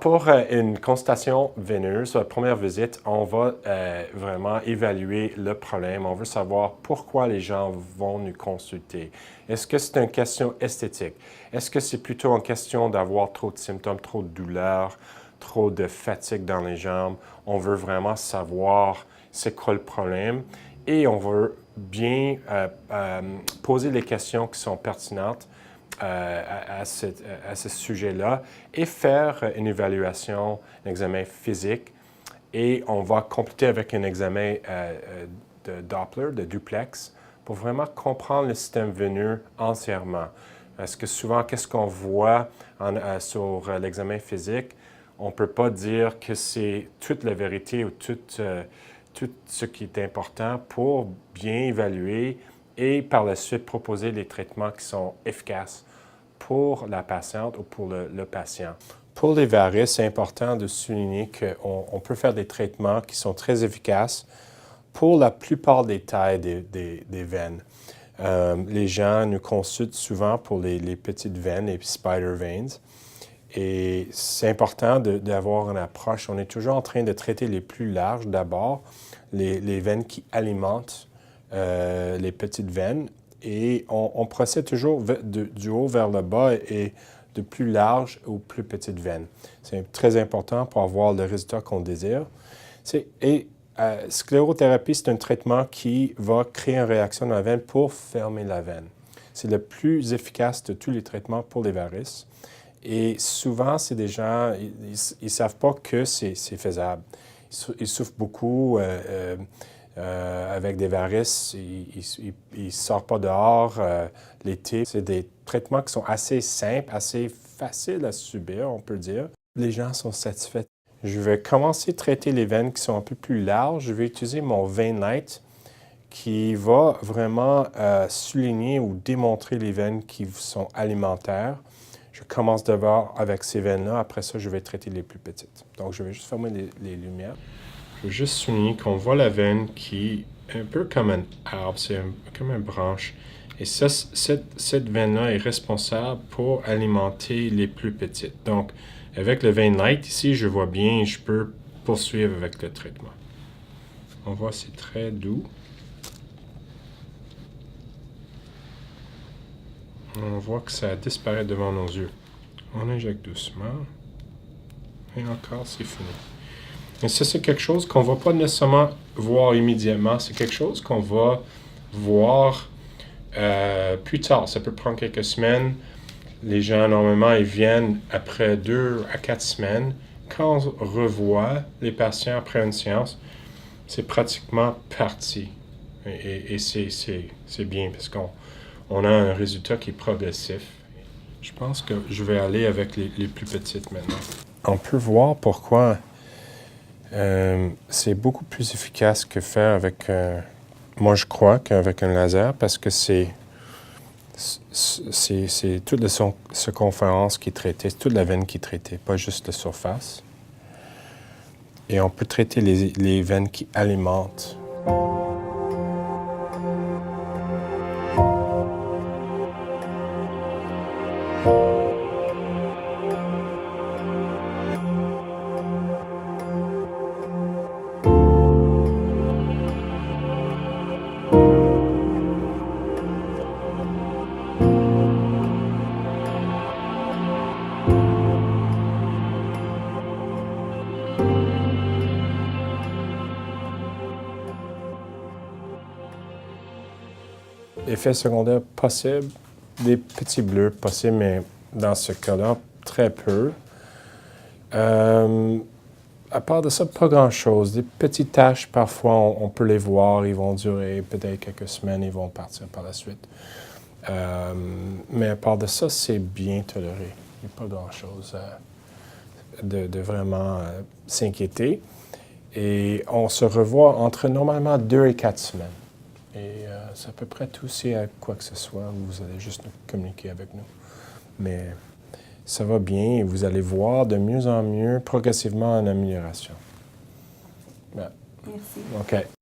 pour une consultation veineuse, la première visite, on va vraiment évaluer le problème. On veut savoir pourquoi les gens vont nous consulter. Est-ce que c'est une question esthétique? Est-ce que c'est plutôt une question d'avoir trop de symptômes, trop de douleurs, trop de fatigue dans les jambes? On veut vraiment savoir c'est quoi le problème et on veut bien poser les questions qui sont pertinentes à ce sujet-là et faire une évaluation, un examen physique. Et on va compléter avec un examen de Doppler, de duplex, pour vraiment comprendre le système veineux entièrement. Parce que souvent, qu'est-ce qu'on voit sur l'examen physique? On ne peut pas dire que c'est toute la vérité ou tout ce qui est important pour bien évaluer et par la suite proposer les traitements qui sont efficaces pour la patiente ou pour le patient. Pour les varices, c'est important de souligner qu'on peut faire des traitements qui sont très efficaces pour la plupart des tailles des veines. Les gens nous consultent souvent pour les petites veines, les spider veins. Et c'est important d'avoir une approche. On est toujours en train de traiter les plus larges d'abord, les veines qui alimentent les petites veines. Et on procède toujours du haut vers le bas et de plus large aux plus petites veines. C'est très important pour avoir le résultat qu'on désire. Sclérothérapie, c'est un traitement qui va créer une réaction dans la veine pour fermer la veine. C'est le plus efficace de tous les traitements pour les varices. Et souvent, c'est des gens, ils ne savent pas que c'est faisable. Ils souffrent beaucoup avec des varices, ils ne sortent pas dehors l'été. C'est des traitements qui sont assez simples, assez faciles à subir, on peut dire. Les gens sont satisfaits. Je vais commencer à traiter les veines qui sont un peu plus larges. Je vais utiliser mon Vein Light qui va vraiment souligner ou démontrer les veines qui sont alimentaires. Je commence d'abord avec ces veines-là. Après ça, je vais traiter les plus petites. Donc, je vais juste fermer les lumières. Je veux juste souligner qu'on voit la veine qui est un peu comme un arbre, c'est comme une branche. Et ça, cette veine-là est responsable pour alimenter les plus petites. Donc, avec le Vein Light, ici, je vois bien et je peux poursuivre avec le traitement. On voit c'est très doux. On voit que ça disparaît devant nos yeux. On injecte doucement. Et encore, c'est fini. Et ça, c'est quelque chose qu'on ne va pas nécessairement voir immédiatement. C'est quelque chose qu'on va voir plus tard. Ça peut prendre quelques semaines. Les gens, normalement, ils viennent après 2 à 4 semaines. Quand on revoit les patients après une séance, c'est pratiquement parti. Et c'est bien parce qu'on a un résultat qui est progressif. Je pense que je vais aller avec les plus petites maintenant. On peut voir pourquoi c'est beaucoup plus efficace que faire avec, moi je crois, qu'avec un laser parce que c'est toute la circonférence qui est traitée, c'est toute la veine qui est traitée, pas juste la surface. Et on peut traiter les veines qui alimentent. Effets secondaires possibles, des petits bleus possibles, mais dans ce cas-là, très peu. À part de ça, pas grand-chose. Des petites taches, parfois, on peut les voir, ils vont durer peut-être quelques semaines, ils vont partir par la suite. Mais à part de ça, c'est bien toléré. Il n'y a pas grand-chose de vraiment s'inquiéter. Et on se revoit entre normalement 2 et 4 semaines. Et c'est à peu près tout. S'il y a quoi que ce soit, vous allez juste nous communiquer avec nous. Mais ça va bien et vous allez voir de mieux en mieux, progressivement, une amélioration. Merci. OK.